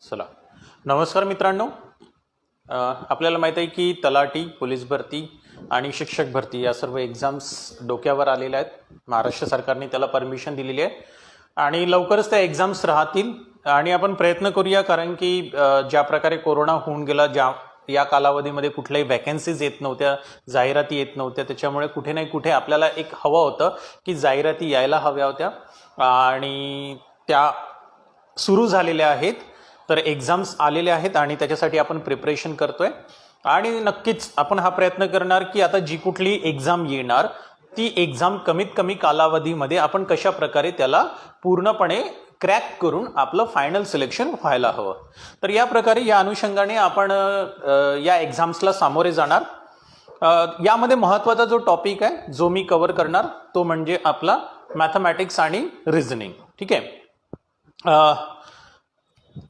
चला, नमस्कार मित्रांनो. आपल्याला माहीत आहे की तलाठी, पोलीस भरती आणि शिक्षक भरती या सर्व एक्झाम्स डोक्यावर आलेल्या आहेत. महाराष्ट्र सरकारने त्याला परमिशन दिलेली आहे आणि लवकरच त्या एक्झाम्स राहतील आणि आपण प्रयत्न करूया, कारण की ज्या प्रकारे कोरोना होऊन गेला, या कालावधीमध्ये कुठल्याही वॅकन्सीज येत नव्हत्या, जाहिराती येत नव्हत्या, त्याच्यामुळे कुठे नाही कुठे आपल्याला एक हवं होतं की जाहिराती यायला हव्या होत्या आणि त्या सुरू झालेल्या आहेत. तर एक्झाम्स आलेले आहेत आणि त्याच्यासाठी आपण प्रिपरेशन करतोय आणि नक्कीच आपण हा प्रयत्न करणार की आता जी कुठली एक्झाम येणार ती एक्झाम कमीत कमी कालावधीमध्ये आपण कशा प्रकारे त्याला पूर्णपणे क्रॅक करून आपलं फायनल सिलेक्शन व्हायला हवं. तर या प्रकारे या अनुषंगाने आपण या एक्झाम्सला सामोरे जाणार. यामध्ये महत्त्वाचा जो टॉपिक आहे जो मी कव्हर करणार तो म्हणजे आपला मॅथमॅटिक्स आणि रिझनिंग. ठीक आहे.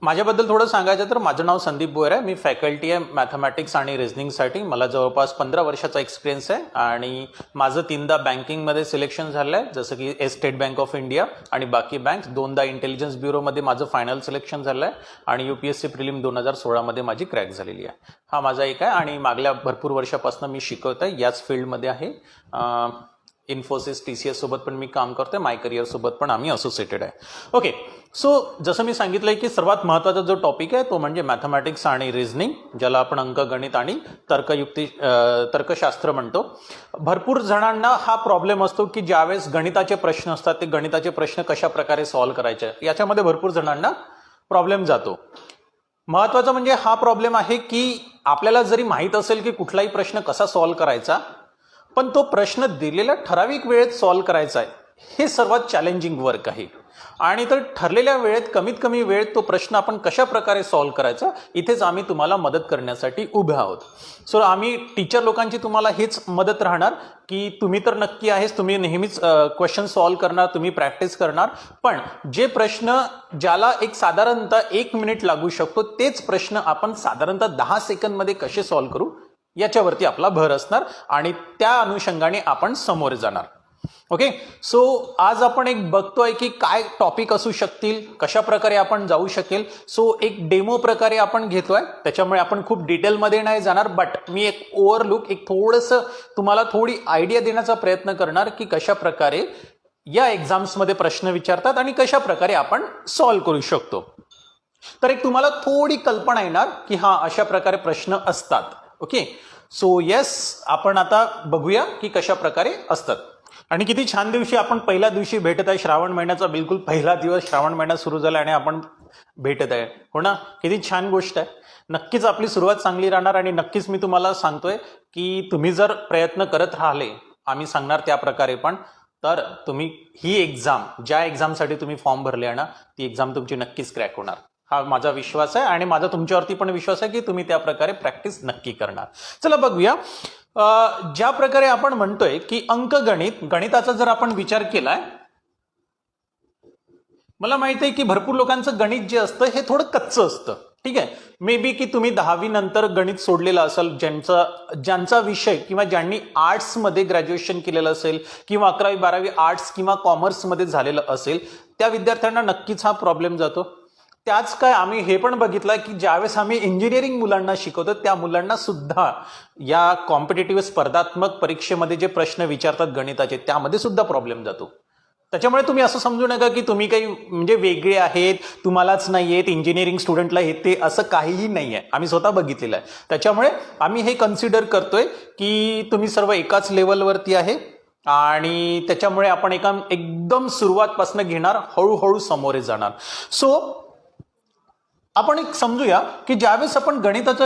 माझ्याबद्दल थोडं सांगायचं तर माझं नाव संदीप बोयर आहे. मी फॅकल्टी आहे मॅथमॅटिक्स आणि रिझनिंगसाठी. मला जवळपास 15 वर्षाचा एक्सपिरियन्स आहे आणि माझं 3दा बँकिंगमध्ये सिलेक्शन झालं आहे, जसं की स्टेट बँक ऑफ इंडिया आणि बाकी बँक. 2दा इंटेलिजन्स ब्युरोमध्ये माझं फायनल सिलेक्शन झालं आहे आणि UPSC प्रिलिम 2016मध्ये माझी क्रॅक झालेली आहे. हा माझा एक आहे आणि मागल्या भरपूर वर्षापासून मी शिकवत आहे, याच फील्डमध्ये आहे. इन्फोसिस, TCS सोबत पण मी काम करतोय, माय करिअर सोबत पण आम्ही असोसिएटेड आहे. ओके, सो जसं मी सांगितलंय की सर्वात महत्त्वाचा जो टॉपिक आहे तो म्हणजे मॅथमॅटिक्स आणि रिझनिंग, ज्याला आपण अंकगणित आणि तर्कशास्त्र म्हणतो. भरपूर जणांना हा प्रॉब्लेम असतो की ज्यावेळेस गणिताचे प्रश्न असतात ते गणिताचे प्रश्न कशा प्रकारे सॉल्व्ह करायचे, याच्यामध्ये भरपूर जणांना प्रॉब्लेम जातो. महत्त्वाचं म्हणजे हा प्रॉब्लेम आहे की आपल्याला जरी माहीत असेल की कुठलाही प्रश्न कसा सॉल्व्ह करायचा, पण तो प्रश्न दिलेल्या ठराविक वेळेत सॉल्व्ह करायचा आहे, हे सर्वात चॅलेंजिंग वर्क आहे. आणि तर ठरलेल्या वेळेत कमीत कमी वेळेत तो प्रश्न आपण कशा प्रकारे सॉल्व्ह करायचा, इथेच आम्ही तुम्हाला मदत करण्यासाठी उभे आहोत. सो आम्ही टीचर लोकांची तुम्हाला हेच मदत राहणार की तुम्ही तर नक्की आहेच, तुम्ही नेहमीच क्वेश्चन सॉल्व्ह करणार, तुम्ही प्रॅक्टिस करणार, पण जे प्रश्न ज्याला एक साधारणतः 1 मिनिट लागू शकतो तेच प्रश्न आपण साधारणतः 10 सेकंदमध्ये कसे सॉल्व्ह करू याच्यावरती आपला भर असणार आणि त्या अनुषंगाने आपण समोर जाणार. ओके, सो आज आपण एक बघतोय की काय टॉपिक असू शकतील, कशा प्रकारे आपण जाऊ शकेल. सो एक डेमो प्रकारे आपण घेतोय, त्याच्यामुळे आपण खूप डिटेलमध्ये नाही जाणार, बट मी एक ओव्हरलुक, एक थोडंसं तुम्हाला थोडी आयडिया देण्याचा प्रयत्न करणार की कशा प्रकारे या एक्झाम्समध्ये प्रश्न विचारतात आणि कशा प्रकारे आपण सॉल्व्ह करू शकतो. तर एक तुम्हाला थोडी कल्पना येणार की हा अशा प्रकारे प्रश्न असतात. ओके, सो येस, आपण आता बघूया की कशा प्रकारे असतात. आणि किती छान दिवशी आपण पहिल्या दिवशी भेटत आहे, श्रावण महिन्याचा बिलकुल पहिला दिवस, श्रावण महिना सुरू झाला आणि आपण भेटत आहे, हो ना. किती छान गोष्ट आहे. नक्कीच आपली सुरुवात चांगली राहणार आणि नक्कीच मी तुम्हाला सांगतोय की तुम्ही जर प्रयत्न करत राहिले, आम्ही सांगणार त्या प्रकारे पण, तर तुम्ही ही एक्झाम, ज्या एक्झामसाठी तुम्ही फॉर्म भरले आहे ना, ती एक्झाम तुमची नक्कीच क्रॅक होणार, हा माझा विश्वास आहे आणि माझा तुमच्यावरती पण विश्वास आहे की तुम्ही त्या प्रकारे प्रॅक्टिस नक्की करणार. चला बघूया. ज्या प्रकारे आपण म्हणतोय की अंकगणित, गणिताचा जर आपण विचार केलाय, मला माहित आहे की भरपूर लोकांचं गणित जे असतं हे थोडं कच्चं असतं. ठीक आहे, मे बी की तुम्ही 10वी नंतर गणित सोडलेलं असेल, ज्यांचा विषय किंवा ज्यांनी आर्ट्समध्ये ग्रॅज्युएशन केलेलं असेल किंवा 11वी 12वी आर्ट्स किंवा कॉमर्समध्ये झालेलं असेल, त्या विद्यार्थ्यांना नक्कीच हा प्रॉब्लेम जातो. त्याच काय आम्ही हे पण बघितलं की ज्यावेळेस आम्ही इंजिनिअरिंग मुलांना शिकवतो त्या मुलांना सुद्धा या कॉम्पिटेटिव्ह स्पर्धात्मक परीक्षेमध्ये जे प्रश्न विचारतात गणिताचे, त्यामध्ये सुद्धा प्रॉब्लेम जातो. त्याच्यामुळे तुम्ही असं समजू नका की तुम्ही काही म्हणजे वेगळे आहेत, तुम्हालाच नाही येत, इंजिनिअरिंग स्टुडंटला येते, असं काहीही नाही आहे. आम्ही स्वतः बघितलेलं आहे. त्याच्यामुळे आम्ही हे कन्सिडर करतोय की तुम्ही सर्व एकाच लेवलवरती आहे आणि त्याच्यामुळे आपण एकदम सुरुवातपासून घेणार, हळूहळू समोरे जाणार. सो आपण एक समजूया की ज्यावेळेस आपण गणिताचा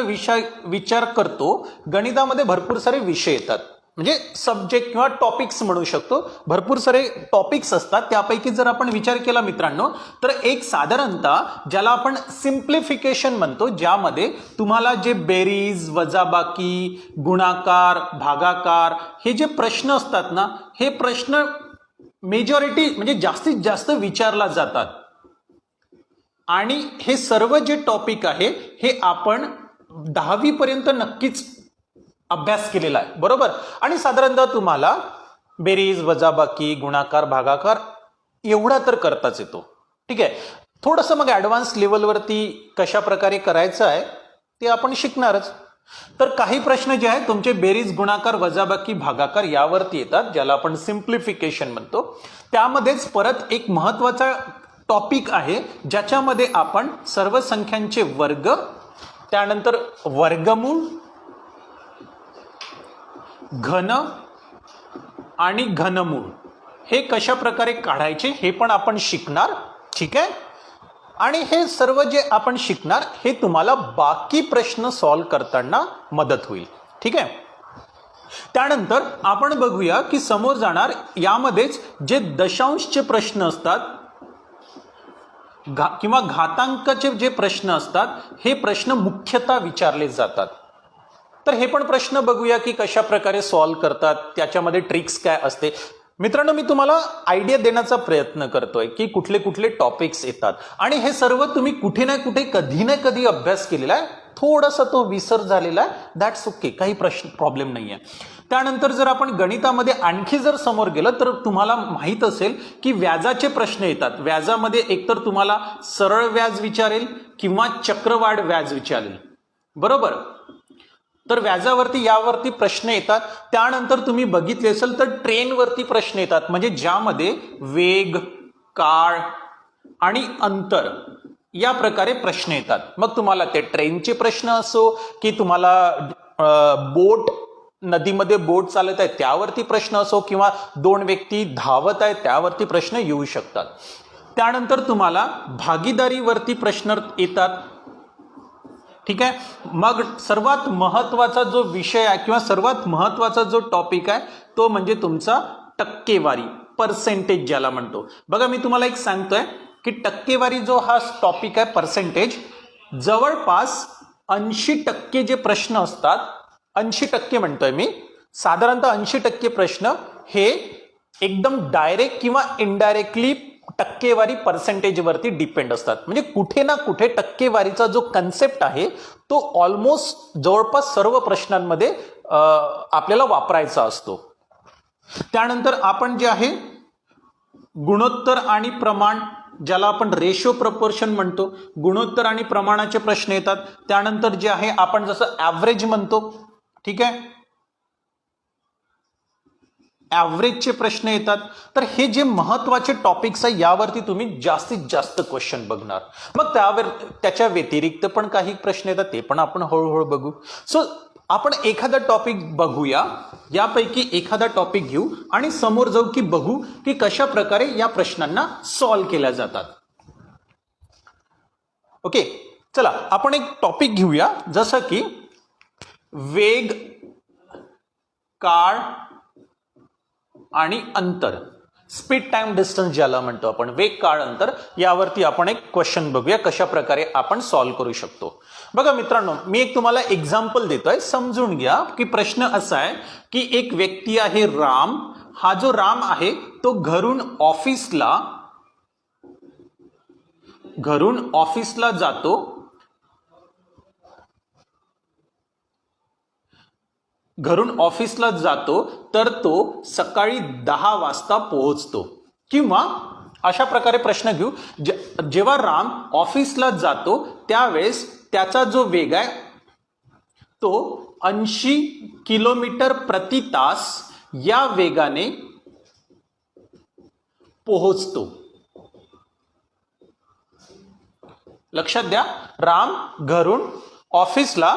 विचार करतो, गणितामध्ये भरपूर सारे विषय येतात, म्हणजे सब्जेक्ट किंवा टॉपिक्स म्हणू शकतो. भरपूर सारे टॉपिक्स असतात. त्यापैकी जर आपण विचार केला मित्रांनो, तर एक साधारणतः ज्याला आपण सिम्प्लिफिकेशन म्हणतो, ज्यामध्ये तुम्हाला जे बेरीज, वजाबाकी, गुणाकार, भागाकार हे जे प्रश्न असतात ना, हे प्रश्न मेजॉरिटी म्हणजे जास्तीत जास्त विचारला जातात. आणि हे सर्व जे टॉपिक आहे हे आपण 10वी पर्यंत नक्कीच अभ्यास केलेला आहे, बरोबर. आणि साधारणतः तुम्हाला बेरीज, वजाबाकी, गुणाकार, भागाकार एवढा तर करताच येतो. ठीक आहे. थोडंसं मग ॲडव्हान्स लेवलवरती कशा प्रकारे करायचं आहे ते आपण शिकणारच. तर काही प्रश्न जे आहेत तुमचे बेरीज, गुणाकार, वजाबाकी, भागाकार यावरती येतात, ज्याला आपण सिम्प्लिफिकेशन म्हणतो. त्यामध्येच परत एक महत्वाचा टॉपिक आहे ज्याच्यामध्ये आपण सर्व संख्यांचे वर्ग, त्यानंतर वर्गमूळ, घन आणि घनमूळ हे कशा प्रकारे काढायचे हे पण आपण शिकणार. ठीक आहे. आणि हे सर्व जे आपण शिकणार हे तुम्हाला बाकी प्रश्न सॉल्व करताना मदत होईल. ठीक आहे. त्यानंतर आपण बघूया की समोर जाणार यामध्येच जे दशांशचे प्रश्न असतात किंवा घातांकाचे जे प्रश्न असतात हे प्रश्न मुख्यतः विचारले जातात. तर हे पण प्रश्न बघूया की कशा प्रकारे सॉल्व करतात, त्याच्यामध्ये ट्रिक्स काय असते. मित्रांनो, मी तुम्हाला आयडिया देण्याचा प्रयत्न करतोय की कुठले कुठले टॉपिक्स येतात आणि हे सर्व तुम्ही कुठे ना कुठे कधी ना कधी अभ्यास केलेला आहे. थोडासा तो विसर झालेला आहे, दॅट्स ओके, काही प्रॉब्लेम नाहीये. त्यानंतर जर आपण गणितामध्ये आणखी जर समोर गेलं तर तुम्हाला माहित असेल की व्याजाचे प्रश्न येतात. व्याजामध्ये एकतर तुम्हाला सरळ व्याज विचारेल किंवा चक्रवाढ व्याज विचारेल, बरोबर. तर व्याजावरती यावरती प्रश्न येतात. त्यानंतर तुम्ही बघितले असेल तर ट्रेनवरती प्रश्न येतात, म्हणजे ज्यामध्ये वेग, काळ आणि अंतर या प्रकारे प्रश्न येतात. मग तुम्हाला ते ट्रेनचे प्रश्न असो की तुम्हाला बोट, नदीमध्ये बोट चालत आहे त्यावरती प्रश्न असो किंवा दोन व्यक्ती धावत आहेत त्यावरती प्रश्न येऊ शकतात. त्यानंतर तुम्हाला भागीदारीवरती प्रश्न येतात. ठीक आहे. मग सर्वात महत्वाचा जो विषय आहे किंवा सर्वात महत्वाचा जो टॉपिक आहे तो म्हणजे तुमचा टक्केवारी, पर्सेंटेज ज्याला म्हणतो. बघा, मी तुम्हाला एक सांगतोय की टक्केवारी जो हा टॉपिक आहे, पर्सेंटेज, जवळपास 80% जे प्रश्न असतात, 80% म्हणतोय मी, साधारणतः 80% प्रश्न हे एकदम डायरेक्ट किंवा इनडायरेक्टली टक्केवारी पर्सेंटेजवरती डिपेंड असतात. म्हणजे कुठे ना कुठे टक्केवारीचा जो कन्सेप्ट आहे तो ऑलमोस्ट जवळपास सर्व प्रश्नांमध्ये आपल्याला वापरायचा असतो. त्यानंतर आपण जे आहे गुणोत्तर आणि प्रमाण, ज्याला आपण रेशो प्रपोर्शन म्हणतो, गुणोत्तर आणि प्रमाणाचे प्रश्न येतात. त्यानंतर जे आहे आपण जसं ॲव्हरेज म्हणतो, ठीक आहे, ॲव्हरेजचे प्रश्न येतात. तर हे जे महत्वाचे टॉपिक्स आहे यावरती तुम्ही जास्तीत जास्त क्वेश्चन बघणार. मग त्याच्या व्यतिरिक्त पण काही प्रश्न येतात, ते पण आपण हळूहळू बघू. सो आपण एखादा टॉपिक बघूया, यापैकी एखादा टॉपिक घेऊ आणि समोर जाऊ की बघू की कशा प्रकारे या प्रश्नांना सॉल्व केल्या जातात. ओके, चला आपण एक टॉपिक घेऊया, जसं की वेग, काळ आणि अंतर, स्पीड टाइम डिस्टन्स ज्याला म्हणतो आपण, वेग, काळ, अंतर, यावरती आपण एक क्वेश्चन बघूया कशा प्रकारे आपण सॉल्व्ह करू शकतो. बघा मित्रांनो, मी एक तुम्हाला एक्झाम्पल देतोय, समजून घ्या की प्रश्न असा आहे की एक व्यक्ती आहे राम. हा जो राम आहे तो घरून ऑफिसला जातो. घरून ऑफिसला जातो तर तो सकाळी 10 वाजता पोहोचतो. किंवा अशा प्रकारे प्रश्न घेऊ, जेव्हा राम ऑफिसला जातो त्यावेळेस त्याचा जो वेग आहे तो 80 किलोमीटर प्रति तास या वेगाने पोहोचतो. लक्षात द्या, राम घरून ऑफिसला,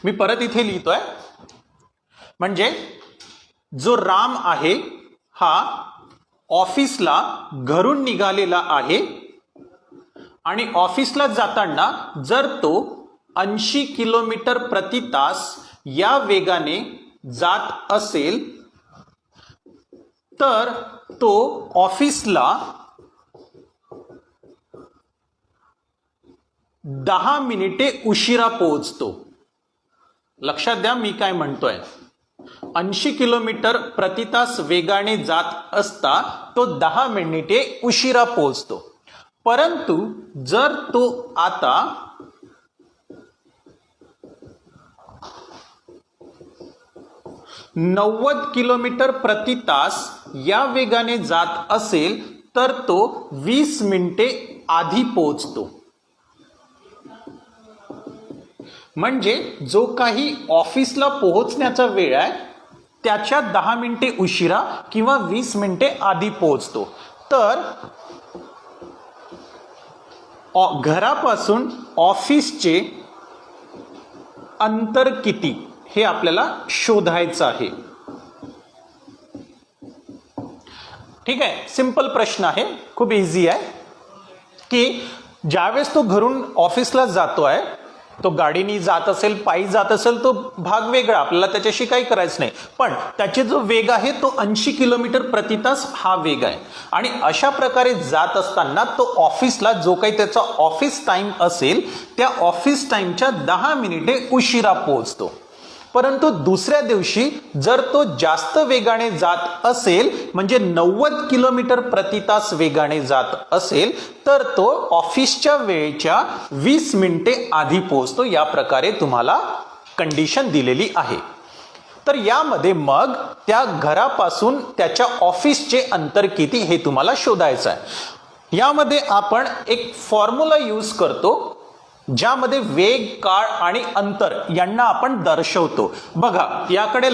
मी परत इथे लिहितोय, म्हणजे जो राम आहे हा ऑफिसला घरून निघालेला आहे आणि ऑफिसला जाताना जर तो 80 किलोमीटर प्रति तास या वेगाने जात असेल तर तो ऑफिसला 10 मिनिटे उशिरा पोहोचतो. लक्षात द्या मी काय म्हणतोय, 80 किलोमीटर प्रति तास वेगाने जात असता तो 10 मिनिटे उशिरा पोहोचतो. परंतु जर तो आता 90 किलोमीटर प्रति तास या वेगाने जात असेल तर तो 20 मिनिटे आधी पोहोचतो. म्हणजे जो काही ऑफिसला पोहोचण्याचा वेळ आहे त्याच्या 10 मिनिटे उशिरा किंवा 20 मिनिटे आधी पोहोचतो. तर घरापासून ऑफिसचे अंतर किती हे आपल्याला शोधायचं आहे. ठीक आहे, सिंपल प्रश्न आहे, खूप इझी आहे की ज्यावेळेस तो घरून ऑफिसला जातोय, तो गाडीने जात असेल, पायी जात असेल, तो भाग वेगळा, आपल्याला त्याच्याशी काही करायचं नाही. पण त्याचे जो वेग आहे तो 80 किलोमीटर प्रति तास हा वेग आहे. आणि अशा प्रकारे जात असताना तो ऑफिसला जो काही त्याचा ऑफिस टाइम असेल त्या ऑफिस टाइमच्या 10 मिनिटे उशिरा पोहोचतो. परंतु दुसऱ्या दिवशी जर तो जास्त वेगाने जात असेल, म्हणजे 90 किलोमीटर प्रति तास वेगाने जात असेल, तर तो ऑफिसच्या वेळेच्या 20 मिनिटे आधी पोहोचतो. या प्रकारे तुम्हाला कंडिशन दिलेली आहे. तर यामध्ये मग त्या घरापासून त्याच्या ऑफिसचे अंतर किती हे तुम्हाला शोधायचं आहे. यामध्ये आपण एक फॉर्म्युला यूज करतो ज्यामध्ये वेग, काळ आणि अंतर यांना आपण दर्शवतो. बघा, याकडे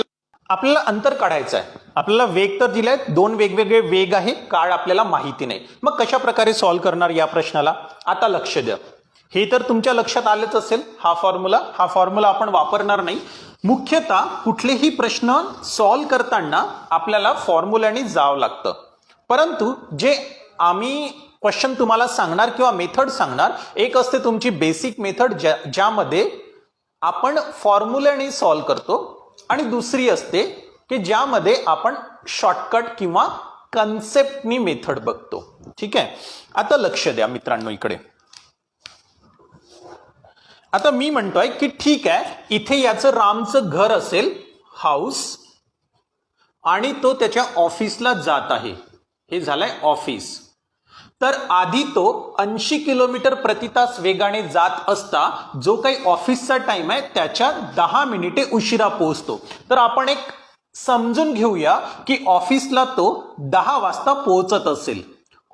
आपल्याला अंतर काढायचं आहे. आपल्याला वेग तर दिलाय, 2 वेगवेगळे वेग आहे, काळ आपल्याला माहिती नाही. मग कशा प्रकारे सॉल्व्ह करणार या प्रश्नाला? आता लक्ष द्या. हे तर तुमच्या लक्षात आलेच असेल. हा फॉर्म्युला आपण वापरणार नाही. मुख्यतः कुठलेही प्रश्न सॉल्व्ह करताना आपल्याला फॉर्म्युल्याने जावं लागतं. परंतु जे आम्ही क्वेश्चन तुम्हाला सांगणार किंवा मेथड सांगणार, एक असते तुमची बेसिक मेथड ज्यामध्ये आपण फॉर्म्युल्याने सॉल्व्ह करतो, आणि दुसरी असते की ज्यामध्ये आपण शॉर्टकट किंवा कन्सेप्टनी मेथड बघतो. ठीक आहे, आता लक्ष द्या मित्रांनो इकडे. आता मी म्हणतोय की ठीक आहे, इथे याचं रामचं घर असेल, हाऊस, आणि तो त्याच्या ऑफिसला जात आहे. हे झालंय ऑफिस. तर आधी तो 80 किलोमीटर प्रति तास वेगाने जात असता जो काही ऑफिसचा टाइम आहे त्याच्या 10 मिनिटे उशिरा पोहोचतो. तर आपण एक समजून घेऊया की ऑफिसला तो 10 वाजता पोहोचत असेल.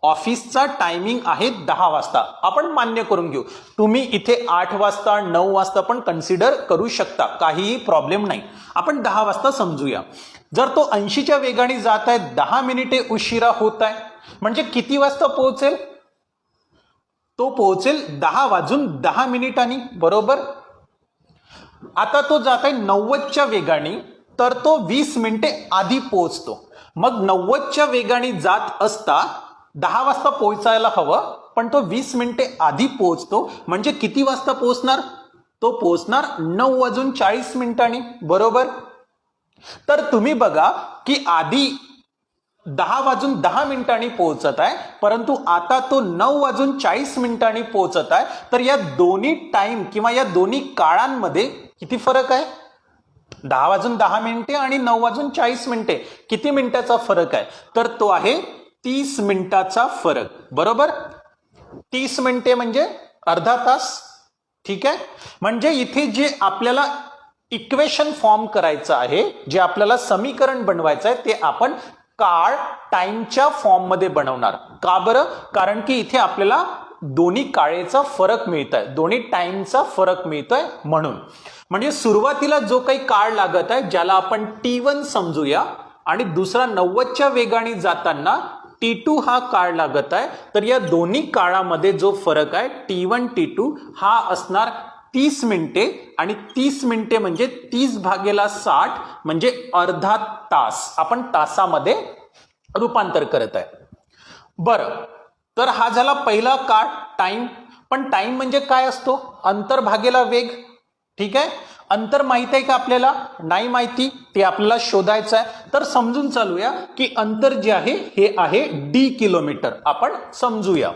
ऑफिसचा टायमिंग आहे 10 वाजता, आपण मान्य करून घेऊ. तुम्ही इथे 8 वाजता 9 वाजता पण कन्सिडर करू शकता, काहीही प्रॉब्लेम नाही. आपण 10 वाजता समजूया. जर तो 80च्या वेगाने जात आहे, 10 मिनिटे उशिरा होत आहे, म्हणजे किती वाजता पोहोचेल? तो पोहोचेल 10 वाजून 10 मिनिटांनी, बरोबर. आता तो जात आहे 90च्या वेगाने, तर तो 20 मिनिटे आधी पोहोचतो. मग 90च्या वेगाने जात असता 10 वाजता पोहोचायला हवं, पण तो 20 मिनिटे आधी पोहोचतो. म्हणजे किती वाजता पोहोचणार? तो पोहोचणार 9 वाजून 40 मिनिटांनी, बरोबर. तर तुम्ही बघा की आधी 10 वाजून 10 मिनिटांनी पोहोचत आहे, परंतु आता तो 9 वाजून 40 मिनिटांनी पोहोचत आहे. तर या दोन्ही टाइम किंवा या दोन्ही काळांमध्ये किती फरक आहे? 10 वाजून 10 मिनिटे आणि 9 वाजून 40 मिनिटे. किती मिनिटाचा फरक आहे? तर तो आहे 30 मिनिटाचा फरक, बरोबर. 30 मिनिटे म्हणजे अर्धा तास. ठीक आहे, म्हणजे इथे जे आपल्याला इक्वेशन फॉर्म करायचं आहे, जे आपल्याला समीकरण बनवायचं आहे, ते आपण काळ टाइमच्या फॉर्म मध्ये बनवणार. का बरं? कारण की इथे आपल्याला दोन्ही काळेचा फरक मिळतोय, दोन्ही टाइमचा फरक मिळतोय म्हणून. म्हणजे सुरुवातीला जो काही काळ लागत आहे ज्याला आपण T1 समजूया, आणि दुसरा 90च्या वेगाने जाताना T2 हा काळ लागत आहे. तर या दोन्ही काळामध्ये जो फरक आहे T1 T2 हा असणार 30 मिनिटे. आणि 30 मिनिटे म्हणजे 30/60 म्हणजे अर्धा तास. आपण तासामध्ये रूपांतर करत आहे. बरं, तर हा झाला पहिला काळ, टाइम. पण टाइम म्हणजे काय असतो? अंतर भागेला वेग. ठीक आहे, अंतर माहित आहे का आपल्याला? नाही माहिती, ते आपल्याला शोधायचं आहे. तर समजून चालूया की अंतर जे आहे हे आहे D किलोमीटर. आपण समजूया.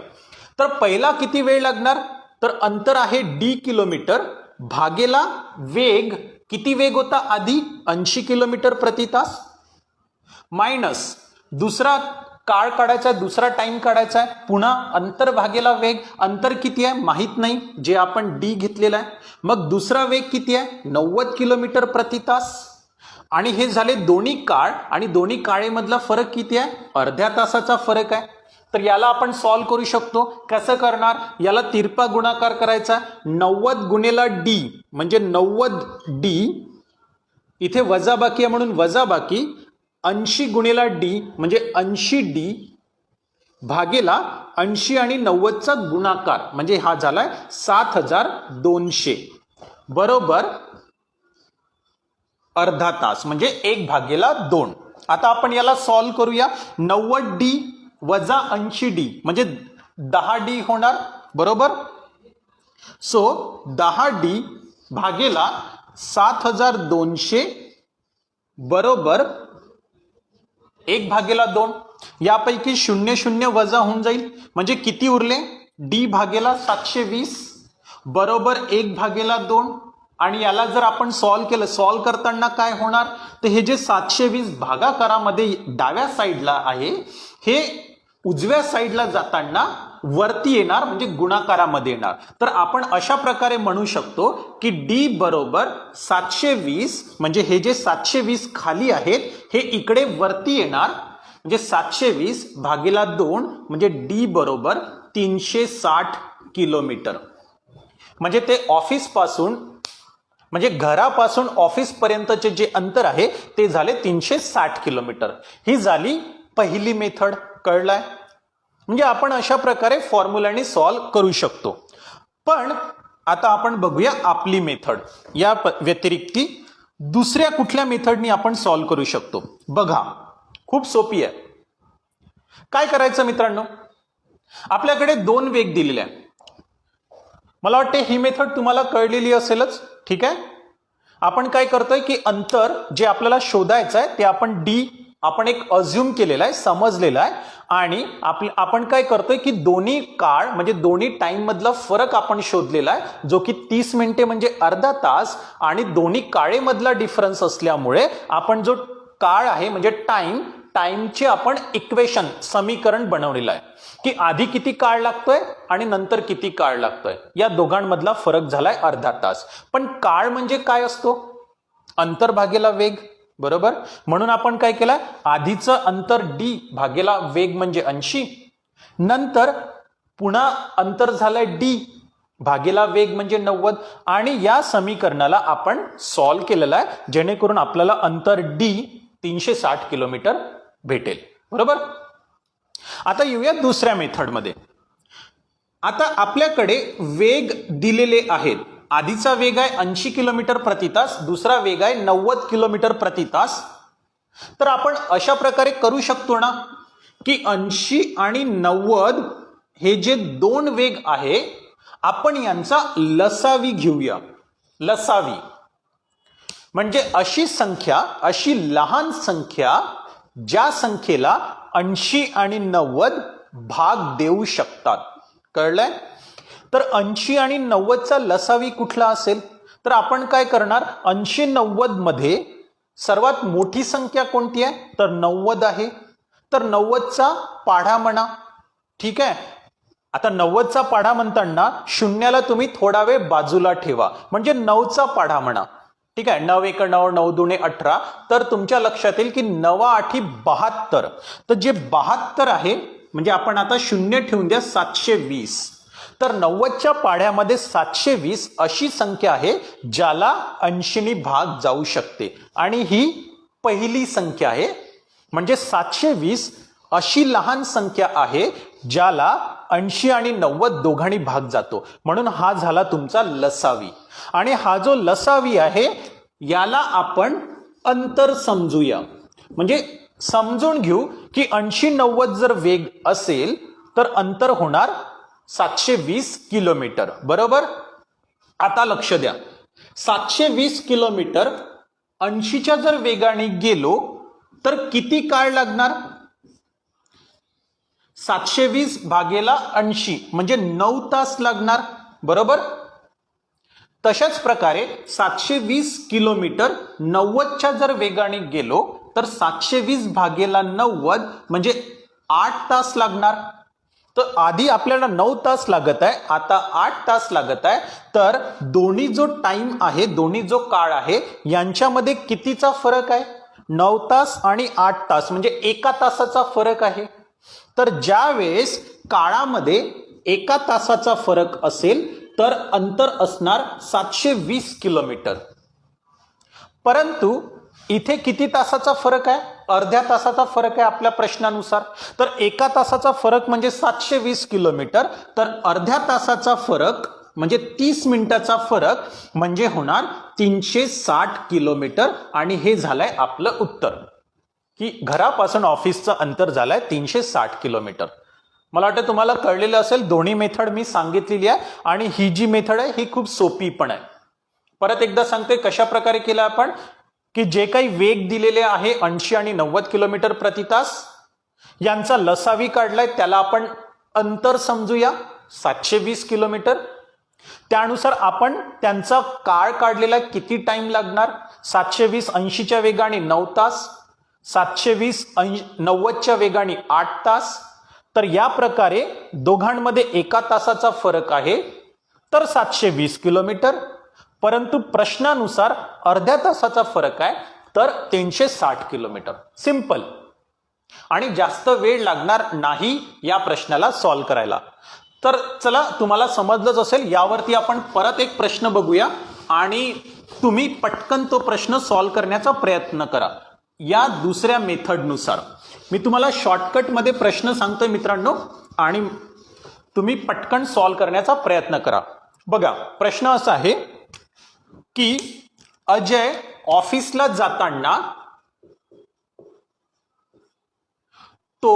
तर पहिला किती वेळ लागणार? तर अंतर आहे D किलोमीटर भागेला वेग. किती वेग होता आधी? 80 किलोमीटर प्रति तास. मायनस दुसरा काळ काढायचा आहे, दुसरा टाइम काढायचा आहे. पुन्हा अंतर भागेला वेग. अंतर किती आहे माहित नाही, जे आपण D घेतलेला आहे. मग दुसरा वेग किती आहे? 90 किलोमीटर प्रति तास. आणि हे झाले दोन्ही काळ, आणि दोन्ही काळेमधला फरक किती आहे? अर्ध्या तासाचा फरक आहे. तर याला आपण सॉल्व्ह करू शकतो. कसं करणार? याला तिरपा गुणाकार करायचा. 90 गुणिला डी म्हणजे 90d, इथे वजाबाकी आहे म्हणून वजाबाकी 80 गुणिला डी म्हणजे 80d भागेला 80 आणि 90चा गुणाकार म्हणजे हा झालाय 7200 बरोबर अर्धा तास म्हणजे 1/2. आता आपण याला सॉल्व्ह करूया. 90d वजा 80d म्हणजे 10d होणार बरोबर. सो 10d भागेला 7200 बरोबर 1/2. यापैकी 00 वजा होऊन जाईल म्हणजे किती उरले? d भागेला 720 बरोबर 1/2. आणि याला जर आपण सॉल्व्ह केलं, सॉल्व्ह करताना काय होणार? तर हे जे 720 भागाकारामध्ये डाव्या साईडला आहे हे उजव्या साईडला जाताना वरती येणार म्हणजे गुणाकारामध्ये येणार. तर आपण अशा प्रकारे म्हणू शकतो की d बरोबर 720 म्हणजे हे जे 720 खाली आहेत हे इकडे वरती येणार म्हणजे 720 भागीला 2 म्हणजे d बरोबर 360 किलोमीटर. म्हणजे ते ऑफिस पासून म्हणजे घरापासून ऑफिस पर्यंतचे जे अंतर आहे ते झाले 360 किलोमीटर. ही झाली पहिली मेथड. कळलाय? म्हणजे आपण अशा प्रकारे फॉर्म्युलाने सॉल्व्ह करू शकतो. पण आता आपण बघूया आपली मेथड. या व्यतिरिक्त दुसऱ्या कुठल्या मेथडनी आपण सॉल्व्ह करू शकतो? बघा, खूप सोपी आहे. काय करायचं मित्रांनो? आपल्याकडे 2 वेग दिलेले आहे. मला वाटते ही मेथड तुम्हाला कळलेली असेलच. ठीक आहे. आपण काय करतोय की अंतर जे आपल्याला शोधायचं आहे ते आपण डी आपण एक अज्युम केलेला आहे, समजलेला आहे. आणि आपण काय करतोय की दोन्ही काळ म्हणजे दोन्ही टाइम मधला फरक आपण शोधलेला आहे जो की 30 मिनिटे म्हणजे अर्धा तास. आणि दोन्ही काळेमधला डिफरन्स असल्यामुळे आपण जो काळ आहे म्हणजे टाइमचे आपण इक्वेशन समीकरण बनवलेलं आहे की आधी किती काळ लागतोय आणि नंतर किती काळ लागतोय. या दोघांमधला फरक झालाय अर्धा तास. पण काळ म्हणजे काय असतो? अंतर भागेला वेग बरोबर. म्हणून आपण काय केलं? आधीचं अंतर d भागेला वेग म्हणजे 80, नंतर पुन्हा अंतर झालंय d भागेला वेग म्हणजे 90 आणि या समीकरणाला आपण सॉल्व्ह केलेलं आहे जेणेकरून आपल्याला अंतर d 360 किलोमीटर भेटेल बरोबर. आता येऊया दुसऱ्या मेथडमध्ये. आता आपल्याकडे वेग दिलेले आहेत. आधीचा वेग आहे 80 किलोमीटर प्रति तास, दुसरा वेग आहे 90 किलोमीटर प्रति तास. तर आपण अशा प्रकारे करू शकतो ना की 80 आणि 90 हे जे 2 वेग आहे आपण यांचा लसावी घेऊया. लसावी म्हणजे अशी संख्या, अशी लहान संख्या ज्या संख्येला 80 आणि 90 भाग देऊ शकतात. कळलंय? तर 80 आणि 90चा लसावी कुठला असेल? तर आपण काय करणार? 80-90 मध्ये सर्वात मोठी संख्या कोणती आहे? तर 90 आहे. तर 90चा पाढा म्हणा. ठीक आहे. आता 90चा पाढा म्हणताना शून्याला तुम्ही थोडा वेळ बाजूला ठेवा म्हणजे 9चा पाढा म्हणा. ठीक आहे. 9 1 9 9 2 18. तर तुमच्या लक्षात येईल की 9 8 72. तर जे 72 आहे म्हणजे आपण आता शून्य ठेवून द्या 720. तर 90च्या पाढ्यामध्ये 720 अशी संख्या आहे ज्याला 80नी भाग जाऊ शकते आणि ही पहिली संख्या आहे. म्हणजे 720 अशी लहान संख्या आहे ज्याला 80 आणि 90 दोघांनी भाग जातो. म्हणून हा झाला तुमचा लसावी. आणि हा जो लसावी आहे याला आपण अंतर समजूया. म्हणजे समजून घेऊ की 80-90 जर वेग असेल तर अंतर होणार 720 किलोमीटर बरोबर. आता लक्ष द्या, 720 किलोमीटर 80च्या जर वेगाने गेलो तर किती काळ लागणार? 720 भागेला 80 म्हणजे 9 तास लागणार बरोबर. तशाच प्रकारे 720 किलोमीटर 90च्या जर वेगाने गेलो तर 720 भागेला 90 म्हणजे 8 तास लागणार. तर आधी आपल्याला 9 तास लागत आहे, आता 8 तास लागत आहे. तर दोन्ही जो टाइम आहे, दोन्ही जो काळ आहे, यांच्यामध्ये कितीचा फरक आहे? 9 तास आणि 8 तास, म्हणजे 1 तासाचा फरक आहे. तर ज्या वेळेस काळामध्ये 1 तासाचा फरक असेल तर अंतर असणार 720 किलोमीटर. परंतु इथे किती तासाचा फरक आहे? अर्ध्या तासाचा फरक आहे आपल्या प्रश्नानुसार. तर 1 तासाचा फरक म्हणजे 720 किलोमीटर, तर अर्ध्या तासाचा फरक म्हणजे 30 मिनिटाचा फरक म्हणजे होणार 360 किलोमीटर. आणि हे झालंय आपलं उत्तर, की घरापासून ऑफिसचं अंतर झालंय 360 किलोमीटर. मला वाटतं तुम्हाला कळलेलं असेल. दोन्ही मेथड मी सांगितलेली आहे आणि ही जी मेथड आहे ही खूप सोपी पण आहे. परत एकदा सांगते कशा प्रकारे केलं आपण, की जे काही वेग दिलेले आहे 80 आणि 90 किलोमीटर प्रति तास, यांचा लसावी काढलाय, त्याला आपण अंतर समजूया 720 किलोमीटर. त्यानुसार आपण त्यांचा काळ काढलेला, किती टाइम लागणार. 720 80च्या वेगाने 9 तास, 720 90च्या वेगाने 8 तास. तर या प्रकारे दोघांमध्ये 1 तासाचा फरक आहे, तर 720 किलोमीटर. परंतु प्रश्नानुसार अर्ध्या तासाचा फरक आहे, तर 360 किलोमीटर. सिंपल. आणि जास्त वेळ लागणार नाही या प्रश्नाला सॉल्व्ह करायला. तर चला, तुम्हाला समजलंच असेल. यावरती आपण परत एक प्रश्न बघूया आणि तुम्ही पटकन तो प्रश्न सॉल्व्ह करण्याचा प्रयत्न करा या दुसऱ्या मेथडनुसार. मी तुम्हाला शॉर्टकटमध्ये प्रश्न सांगतोय मित्रांनो, आणि तुम्ही पटकन सॉल्व्ह करण्याचा प्रयत्न करा. बघा, प्रश्न असा आहे की अजय ऑफिसला जाताना तो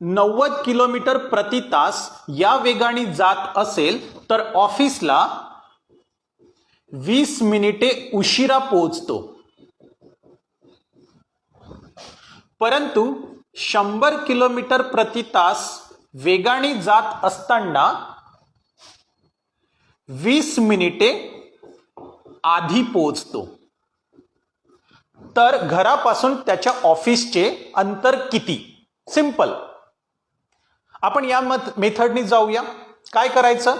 90 किलोमीटर प्रति तास या वेगाने जात असेल तर ऑफिसला 20 मिनिटे उशिरा पोहोचतो. परंतु 100 किलोमीटर प्रति तास वेगाने जात असताना 20 मिनिटे आधी पोहोचतो. तर घरापासून त्याच्या ऑफिसचे अंतर किती? सिंपल. आपण या मेथडने जाऊया. काय करायचं,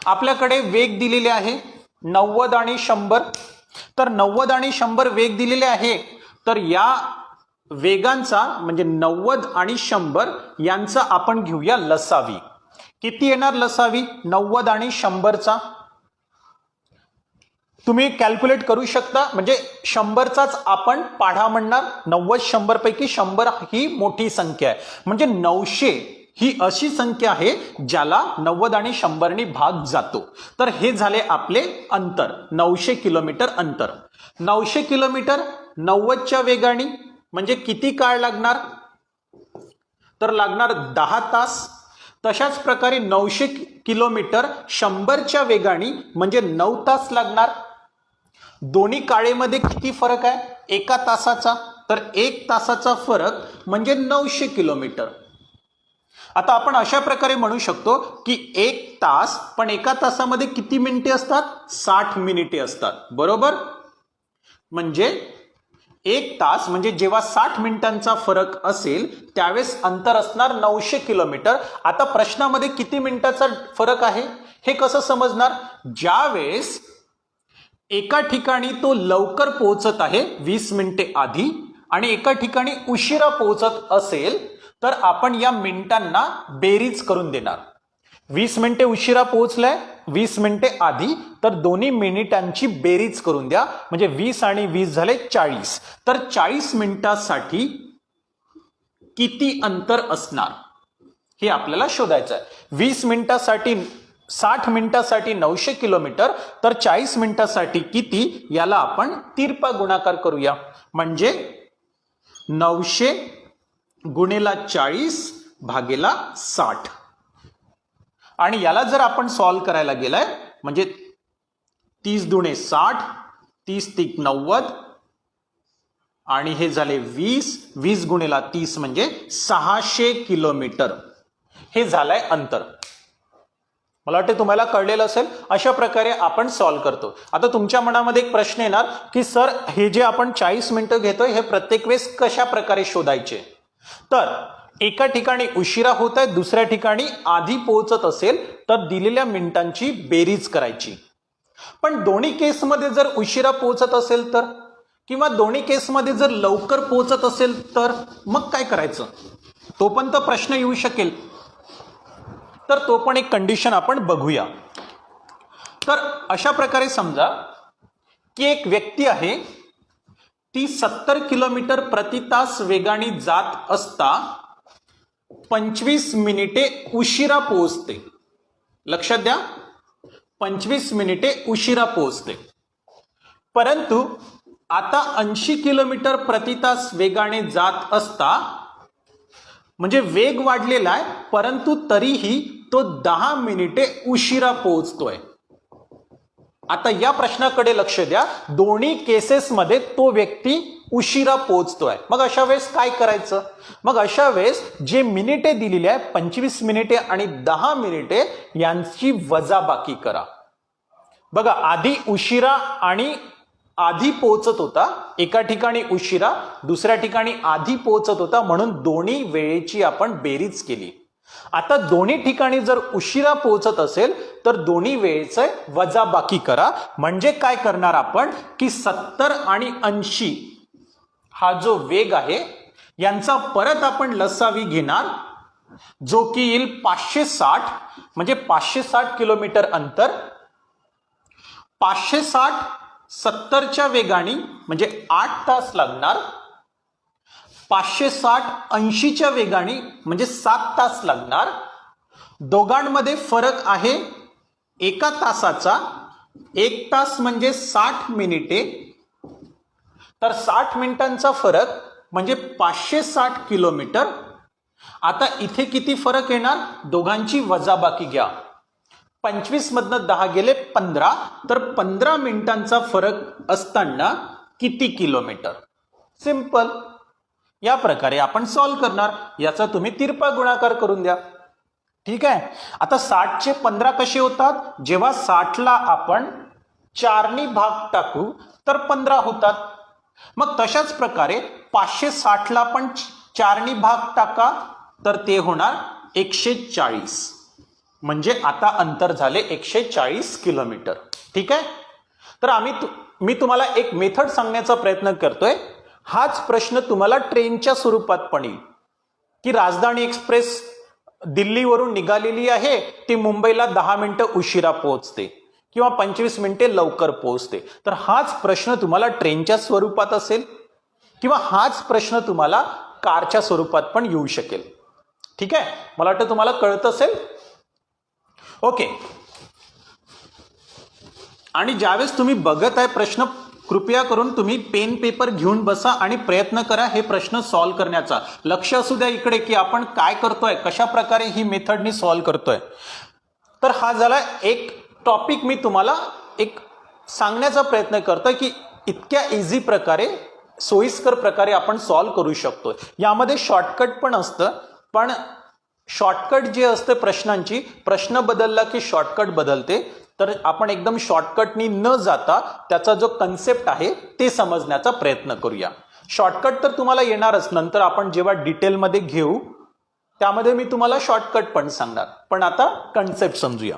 आपल्याकडे वेग दिलेले आहे 90 आणि 100. तर 90 आणि 100 वेग दिलेले आहे, तर या वेगांचा म्हणजे 90 आणि 100 यांचा आपण घेऊया लसावी. किती येणार लसावी 90 आणि 100चा? तुम्ही कॅल्क्युलेट करू शकता. म्हणजे 100चाच आपण पाढा म्हणणार. 90 100 पैकी 100 ही मोठी संख्या आहे, म्हणजे 900 ही अशी संख्या आहे ज्याला 90 आणि 100 भाग जातो. तर हे झाले आपले अंतर, 900 किलोमीटर अंतर. 900 किलोमीटर 90च्या वेगाने म्हणजे किती काळ लागणार? तर लागणार 10 तास. तशाच प्रकारे 900 किलोमीटर 100च्या वेगाने म्हणजे 9 तास लागणार. दोन्ही काळेमध्ये किती फरक आहे? 1 तासाचा. तर 1 तासाचा फरक म्हणजे 900 किलोमीटर. आता आपण अशा प्रकारे म्हणू शकतो की 1 तास, पण 1 तासामध्ये किती मिनिटे असतात? 60 मिनिटे असतात, बरोबर. म्हणजे 1 तास म्हणजे जेव्हा 60 मिनिटांचा फरक असेल त्यावेळेस अंतर असणार 900 किलोमीटर. आता प्रश्नामध्ये किती मिनिटाचा फरक आहे हे कसं समजणार? ज्यावेळेस एका ठिकाणी तो लवकर पोहोचत आहे 20 मिनिटे आधी आणि एका ठिकाणी उशिरा पोहोचत असेल तर आपण या मिनिटांना बेरीज करून देणार. 20 मिनिटे उशिरा पोहोचलाय, 20 मिनिटे आधी, तर दोन्ही मिनिटांची बेरीज करून द्या. म्हणजे 20 आणि 20 झाले 40. तर 40 मिनिटांसाठी किती अंतर असणार हे आपल्याला शोधायचं आहे. 20 मिनिटांसाठी 60 मिनिटांसाठी 900 किलोमीटर, तर 40 मिनिटांसाठी किती याला आपण तिरपा गुणाकार करूया. म्हणजे 900 गुणिला 40 भागेला 60. आणि याला जर आपण सॉल्व्ह करायला गेलाय म्हणजे 30 दुणे 60, 30 तिक 90 आणि हे झाले 20, 20 गुणिला 30 म्हणजे 600 किलोमीटर हे झालंय अंतर. मला वाटतं तुम्हाला कळलेलं असेल. अशा प्रकारे आपण सॉल्व्ह करतो. आता तुमच्या मनामध्ये एक प्रश्न येणार की सर, हे जे आपण 40 मिनिटं घेतोय हे प्रत्येक वेळेस कशा प्रकारे शोधायचे? तर एका ठिकाणी उशिरा होत आहे, दुसऱ्या ठिकाणी आधी पोहोचत असेल तर दिलेल्या मिनिटांची बेरीज करायची. पण दोन्ही केसमध्ये जर उशिरा पोहोचत असेल तर, किंवा दोन्ही केसमध्ये जर लवकर पोहोचत असेल तर मग काय करायचं, तो पण तर प्रश्न येऊ शकेल. तर तो पण एक कंडिशन आपण बघूया. तर अशा प्रकारे समजा की एक व्यक्ती आहे, ती 70 किलोमीटर प्रति तास वेगाने जात असता 25 मिनिटे उशिरा पोहोचते. लक्षात द्या, 25 मिनिटे उशिरा पोहोचते. परंतु आता 80 किलोमीटर प्रति तास वेगाने जात असता, म्हणजे वेग वाढलेला आहे परंतु तरीही तो 10 मिनिटे उशिरा पोहोचतोय. आता या प्रश्नाकडे लक्ष द्या, दोन्ही केसेसमध्ये तो व्यक्ती उशिरा पोहोचतोय. मग अशा वेळेस काय करायचं? मग अशा वेळेस जे मिनिटे दिलेली आहे 25 मिनिटे आणि 10 मिनिटे यांची वजाबाकी करा. बघा, आधी उशिरा आणि आधी पोहोचत होता, एका ठिकाणी उशिरा दुसऱ्या ठिकाणी आधी पोहोचत होता, म्हणून दोन्ही वेळेची आपण बेरीज केली. आता दोन्ही ठिकाणी जर उशिरा पोहोचत असेल तर दोन्ही वेळेचे वजाबाकी करा. म्हणजे काय करणार आपण की 70 आणि 80 हा जो वेग आहे यांचा परत आपण लसावी घेणार, जो की येईल 560. म्हणजे 560 किलोमीटर अंतर, 560 70च्या वेगाने म्हणजे 8 तास लागणार, 560 80च्या वेगाने म्हणजे 7 तास लागणार. दोघांमध्ये फरक आहे एका तासाचा. 1 तास म्हणजे 60 मिनिटे, तर 60 मिनिटांचा फरक म्हणजे 560 किलोमीटर. आता इथे किती फरक येणार? दोघांची वजाबाकी घ्या. 25 मधनं 10 गेले 15, तर 15 मिनिटांचा फरक असताना किती किलोमीटर? सिंपल. या प्रकारे आपण सॉल्व्ह करणार. याचा तुम्ही तिरपा गुणाकार करून द्या. ठीक आहे. आता 60चे 15 कसे होतात? जेव्हा 60ला आपण 4नी भाग टाकू तर 15 होतात. मग तशाच प्रकारे 560ला पण 4नी भाग टाका तर ते होणार 140. म्हणजे आता अंतर झाले 140 किलोमीटर. ठीक आहे. तर मी तुम्हाला एक मेथड सांगण्याचा प्रयत्न करतोय. हाच प्रश्न तुम्हाला ट्रेनच्या स्वरूपात पण येईल की राजधानी एक्सप्रेस दिल्लीवरून निघालेली आहे, ती मुंबईला 10 मिनिटं उशिरा पोहोचते किंवा 25 मिनिटे लवकर पोहोचते. तर हाच प्रश्न तुम्हाला ट्रेनच्या स्वरूपात असेल किंवा हाच प्रश्न तुम्हाला कारच्या स्वरूपात पण येऊ शकेल. ठीक आहे. मला वाटतं तुम्हाला कळत असेल. ओके. आणि ज्यावेळेस तुम्ही बघत आहे प्रश्न, कृपया करून तुम्ही पेन पेपर घेऊन बसा आणि प्रयत्न करा हे प्रश्न सॉल्व्ह करण्याचा. लक्ष असू द्या इकडे की आपण काय करतोय, कशा प्रकारे ही मेथडनी सॉल्व्ह करतोय. तर हा झाला एक टॉपिक. मी तुम्हाला एक सांगण्याचा प्रयत्न करतोय की इतक्या इझी प्रकारे, सोयीस्कर प्रकारे आपण सॉल्व्ह करू शकतोय. यामध्ये शॉर्टकट पण असतं, पण शॉर्टकट जे असते प्रश्नांची, प्रश्न बदलला की शॉर्टकट बदलते. तर आपण एकदम शॉर्टकटनी न जाता त्याचा जो कन्सेप्ट आहे ते समजण्याचा प्रयत्न करूया. शॉर्टकट तर तुम्हाला येणारच, नंतर आपण जेव्हा डिटेलमध्ये घेऊ त्यामध्ये मी तुम्हाला शॉर्टकट पण सांगणार. पण आता कन्सेप्ट समजूया.